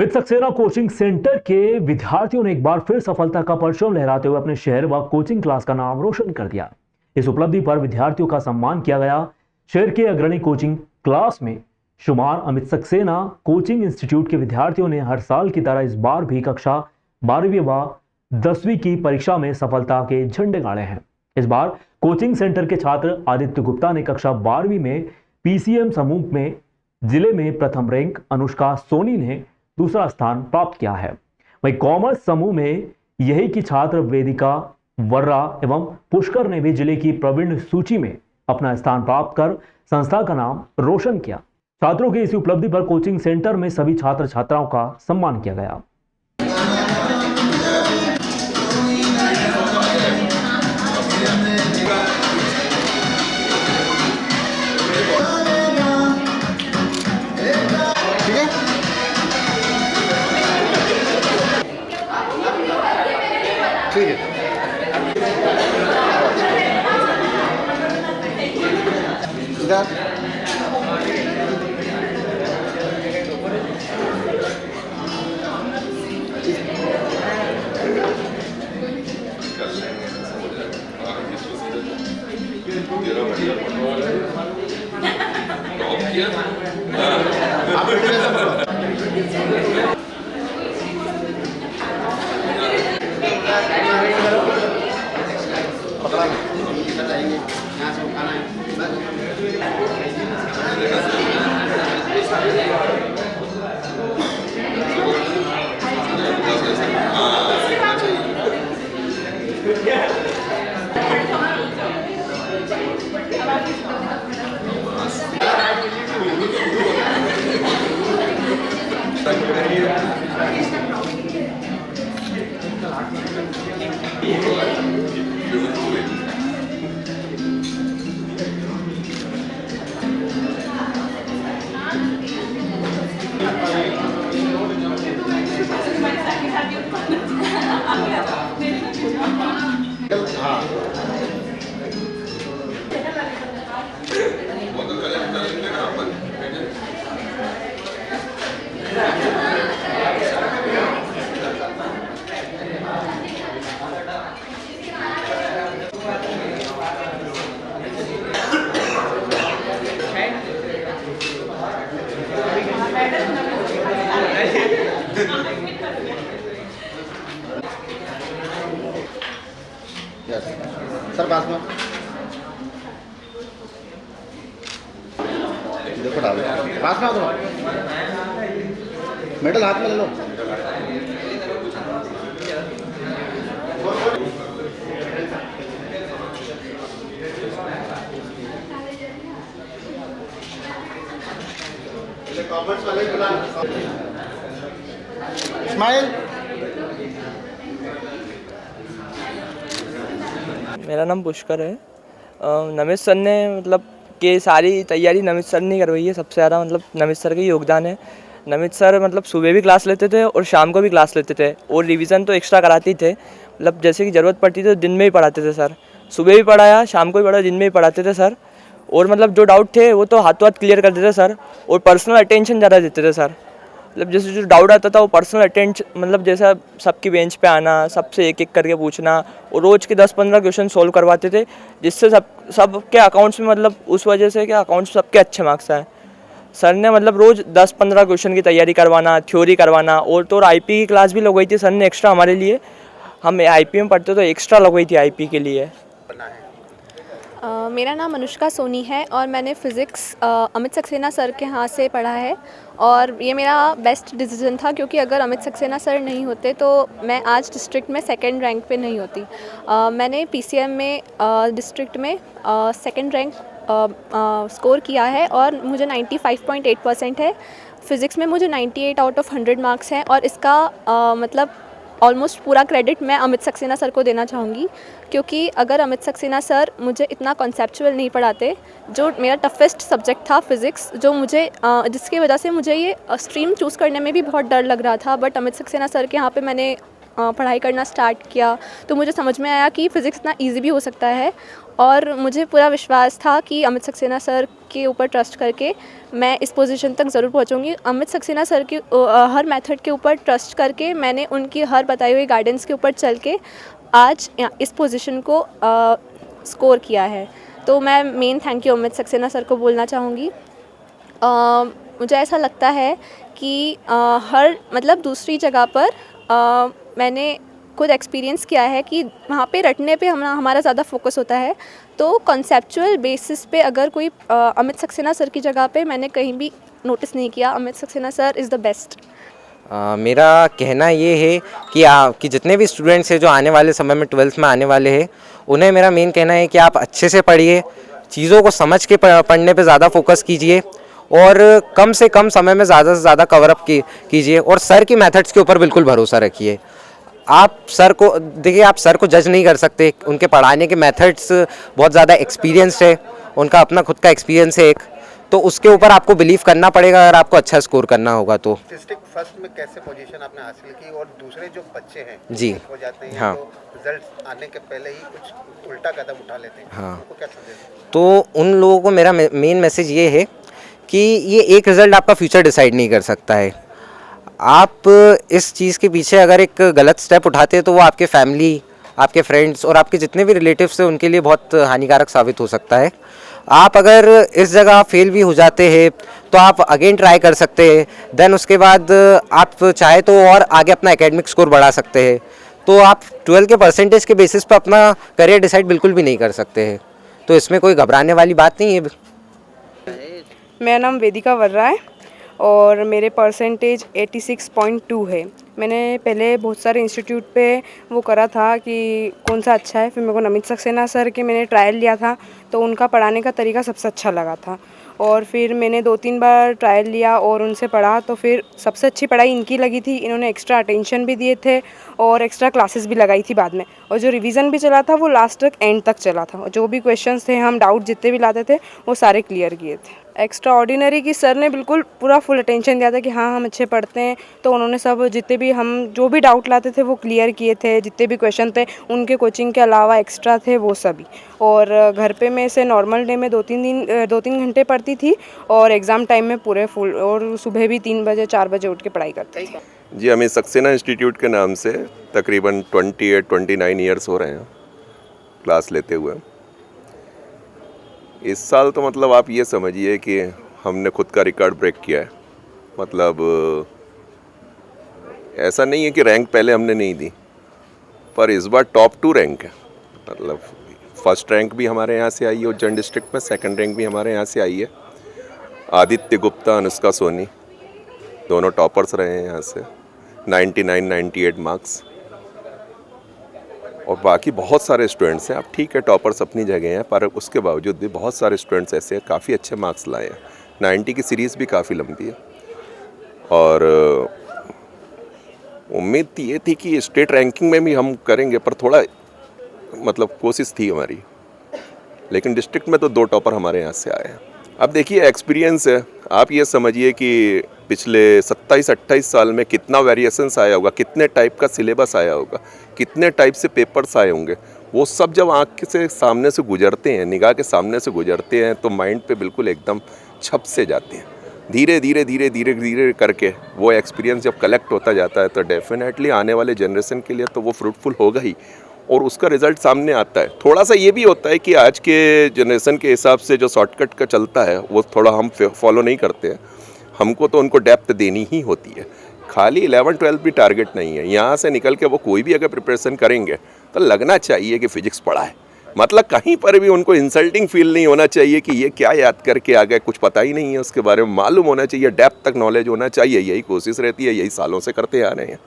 Amit Saxena coaching centre के विद्यार्थियों ने एक बार फिर सफलता का परचम लहराते हुए अपने शहर व कोचिंग क्लास का नाम रोशन कर दिया। इस उपलब्धि पर विद्यार्थियों का सम्मान किया गया। शहर के अग्रणी कोचिंग क्लास में शुमार अमित सक्सेना कोचिंग इंस्टीट्यूट के विद्यार्थियों ने हर साल की तरह इस बार भी कक्षा 12वीं व 10वीं की परीक्षा में सफलता के झंडे गाड़े हैं। इस बार कोचिंग सेंटर के छात्र आदित्य गुप्ता ने कक्षा 12वीं में पीसीएम समूह में जिले में प्रथम रैंक, अनुष्का सोनी ने दूसरा स्थान प्राप्त किया है। वहीं कॉमर्स समूह में यही की छात्र वेदिका वर्रा एवं पुष्कर ने भी जिले की प्रवीण सूची में अपना स्थान प्राप्त कर संस्था का नाम रोशन किया। छात्रों की इस उपलब्धि पर कोचिंग सेंटर में सभी छात्र छात्राओं का सम्मान किया गया। ठीक है। सर पास में देखो डालो, पास में आओ, मेडल हाथ में ले लो। कॉमर्स वाले स्माइल। मेरा नाम पुष्कर है। नमित सर ने मतलब कि सारी तैयारी नमित सर ने करवाई है। सबसे ज़्यादा मतलब नमित सर का योगदान है। नमित सर मतलब सुबह भी क्लास लेते थे और शाम को भी क्लास लेते थे और रिवीजन तो एक्स्ट्रा कराते थे। मतलब जैसे कि ज़रूरत पड़ती थी तो दिन में ही पढ़ाते थे सर। सुबह भी पढ़ाया, शाम को भी पढ़ाया, दिन में ही पढ़ाते थे सर। और मतलब जो डाउट थे वो तो हाथों हाथ क्लियर कर देते सर और पर्सनल अटेंशन ज़्यादा देते थे सर। मतलब जैसे जो डाउट आता था वो पर्सनल अटेंशन, मतलब जैसा सबकी बेंच पे आना, सबसे एक एक करके पूछना और रोज़ के 10-15 क्वेश्चन सोल्व करवाते थे, जिससे सबके अकाउंट्स में मतलब उस वजह से क्या अकाउंट्स सबके अच्छे मार्क्स आए। सर ने मतलब रोज़ 10-15 क्वेश्चन की तैयारी करवाना, थ्योरी करवाना और तो आईपी की क्लास भी लगवाई थी सर ने एक्स्ट्रा हमारे लिए। हम आईपी में पढ़ते तो एक्स्ट्रा लगवाई थी आईपी के लिए। मेरा नाम अनुष्का सोनी है और मैंने फ़िज़िक्स अमित सक्सेना सर के यहाँ से पढ़ा है और ये मेरा बेस्ट डिसीजन था, क्योंकि अगर अमित सक्सेना सर नहीं होते तो मैं आज डिस्ट्रिक्ट में सेकंड रैंक पे नहीं होती। मैंने पीसीएम में डिस्ट्रिक्ट में सेकंड रैंक स्कोर किया है और मुझे 95.8% है। फ़िज़िक्स में मुझे 98 आउट ऑफ 100 मार्क्स हैं और इसका मतलब ऑलमोस्ट पूरा क्रेडिट मैं अमित सक्सेना सर को देना चाहूँगी, क्योंकि अगर अमित सक्सेना सर मुझे इतना कॉन्सेप्चुअल नहीं पढ़ाते, जो मेरा टफेस्ट सब्जेक्ट था फ़िज़िक्स, जो मुझे जिसकी वजह से मुझे ये स्ट्रीम चूज़ करने में भी बहुत डर लग रहा था, बट अमित सक्सेना सर के यहाँ पे मैंने पढ़ाई करना स्टार्ट किया तो मुझे समझ में आया कि फ़िज़िक्स इतना ईजी भी हो सकता है, और मुझे पूरा विश्वास था कि अमित सक्सेना सर के ऊपर ट्रस्ट करके मैं इस पोजीशन तक ज़रूर पहुंचूंगी। अमित सक्सेना सर के हर मेथड के ऊपर ट्रस्ट करके मैंने उनकी हर बताई हुई गाइडेंस के ऊपर चल के आज इस पोजीशन को स्कोर किया है। तो मैं main thank you Amit Saxena sir को बोलना चाहूँगी। मुझे ऐसा लगता है कि हर मतलब दूसरी जगह पर मैंने खुद एक्सपीरियंस किया है कि वहाँ पे रटने पे हमारा ज़्यादा फोकस होता है, तो कॉन्सेप्चुअल बेसिस पे अगर कोई अमित सक्सेना सर की जगह पे मैंने कहीं भी नोटिस नहीं किया। Amit Saxena sir is the best. मेरा कहना ये है कि जितने भी स्टूडेंट्स हैं जो आने वाले समय में 12th में आने वाले हैं, उन्हें मेरा मेन कहना है कि आप अच्छे से पढ़िए, चीज़ों को समझ के पढ़ने पे ज़्यादा फोकस कीजिए और कम से कम समय में ज़्यादा से ज़्यादा कवर अप कीजिए और सर की मेथड्स के ऊपर बिल्कुल भरोसा रखिए। आप सर को देखिए, आप सर को जज नहीं कर सकते, उनके पढ़ाने के मेथड्स बहुत ज़्यादा एक्सपीरियंस्ड है, उनका अपना खुद का एक्सपीरियंस है एक, तो उसके ऊपर आपको बिलीव करना पड़ेगा अगर आपको अच्छा स्कोर करना होगा तो। डिस्ट्रिक्ट फर्स्ट में कैसे पोजीशन आपने हासिल की, और दूसरे जो बच्चे हैं जी हो जाते हैं हाँ। तो रिजल्ट आने के पहले ही कुछ उल्टा कदम उठा लेते हैं, हाँ। उनको क्या संदेश? तो उन लोगों को मेरा मेन मैसेज ये है कि ये एक रिज़ल्ट आपका फ्यूचर डिसाइड नहीं कर सकता है। आप इस चीज़ के पीछे अगर एक गलत स्टेप उठाते हैं तो वो आपके फैमिली, आपके फ्रेंड्स और आपके जितने भी रिलेटिव्स हैं उनके लिए बहुत हानिकारक साबित हो सकता है। आप अगर इस जगह फेल भी हो जाते हैं तो आप अगेन ट्राई कर सकते हैं, देन उसके बाद आप चाहे तो और आगे अपना एकेडमिक स्कोर बढ़ा सकते हैं। तो आप 12 के परसेंटेज के बेसिस पर अपना करियर डिसाइड बिल्कुल भी नहीं कर सकते हैं, तो इसमें कोई घबराने वाली बात नहीं है। मेरा नाम वेदिका वर्रा है और मेरे परसेंटेज 86.2 है। मैंने पहले बहुत सारे इंस्टीट्यूट पे वो करा था कि कौन सा अच्छा है, फिर मेरे को नमित सक्सेना सर के मैंने ट्रायल लिया था तो उनका पढ़ाने का तरीका सबसे अच्छा लगा था, और फिर मैंने 2-3 बार ट्रायल लिया और उनसे पढ़ा तो फिर सबसे अच्छी पढ़ाई इनकी लगी थी। इन्होंने एक्स्ट्रा अटेंशन भी दिए थे और एक्स्ट्रा क्लासेस भी लगाई थी बाद में, और जो रिवीजन भी चला था वो लास्ट तक एंड तक चला था, और जो भी क्वेश्चंस थे हम डाउट जितने भी लाते थे वो सारे क्लियर किए थे। एक्स्ट्रा ऑर्डिनरी की सर ने बिल्कुल पूरा फुल अटेंशन दिया था कि हाँ हम अच्छे पढ़ते हैं, तो उन्होंने सब जितने भी हम जो भी डाउट लाते थे वो क्लियर किए थे। जितने भी क्वेश्चन थे उनके कोचिंग के अलावा एक्स्ट्रा थे वो सभी, और घर पे मैं से नॉर्मल डे में 2-3 घंटे पढ़ती थी और एग्ज़ाम टाइम में पूरे फुल, और सुबह भी 3 बजे 4 बजे उठ के पढ़ाई करती थी। जी, हमें सक्सेना इंस्टीट्यूट के नाम से तकरीबन 28-29 ईयर्स हो रहे हैं क्लास लेते हुए। इस साल तो मतलब आप ये समझिए कि हमने खुद का रिकॉर्ड ब्रेक किया है। मतलब ऐसा नहीं है कि रैंक पहले हमने नहीं दी, पर इस बार टॉप 2 रैंक है। मतलब फर्स्ट रैंक भी हमारे यहाँ से आई है उज्जैन डिस्ट्रिक्ट में, सेकंड रैंक भी हमारे यहाँ से आई है। आदित्य गुप्ता, अनुष्का सोनी दोनों टॉपर्स रहे हैं यहाँ से, 99-98 मार्क्स। और बाकी बहुत सारे स्टूडेंट्स हैं, अब ठीक है टॉपर्स अपनी जगह हैं, पर उसके बावजूद भी बहुत सारे स्टूडेंट्स ऐसे हैं काफ़ी अच्छे मार्क्स लाए हैं। 90 की सीरीज़ भी काफ़ी लंबी है, और उम्मीद ये थी कि स्टेट रैंकिंग में भी हम करेंगे, पर थोड़ा मतलब कोशिश थी हमारी, लेकिन डिस्ट्रिक्ट में तो 2 टॉपर हमारे यहाँ से आए हैं। अब देखिए एक्सपीरियंस है, आप ये समझिए कि पिछले 27-28 साल में कितना वेरिएशंस आया होगा, कितने टाइप का सिलेबस आया होगा, कितने टाइप से पेपर्स आए होंगे। वो सब जब आँख से सामने से गुजरते हैं, निगाह के सामने से गुजरते हैं, तो माइंड पे बिल्कुल एकदम छप से जाते हैं। धीरे धीरे करके वो एक्सपीरियंस जब कलेक्ट होता जाता है तो डेफिनेटली आने वाले जनरेशन के लिए तो वो फ्रूटफुल होगा ही, और उसका रिज़ल्ट सामने आता है। थोड़ा सा ये भी होता है कि आज के जनरेशन के हिसाब से जो शॉर्टकट का चलता है वो थोड़ा हम फॉलो नहीं करते हैं। हमको तो उनको डेप्थ देनी ही होती है, खाली 11-12 भी टारगेट नहीं है। यहाँ से निकल के वो कोई भी अगर प्रिपरेशन करेंगे तो लगना चाहिए कि फ़िज़िक्स पढ़ा है, मतलब कहीं पर भी उनको इंसल्टिंग फील नहीं होना चाहिए कि ये क्या याद करके आ गए, कुछ पता ही नहीं है उसके बारे में, मालूम होना चाहिए, डेप्थ तक नॉलेज होना चाहिए। यही कोशिश रहती है, यही सालों से करते आ रहे हैं।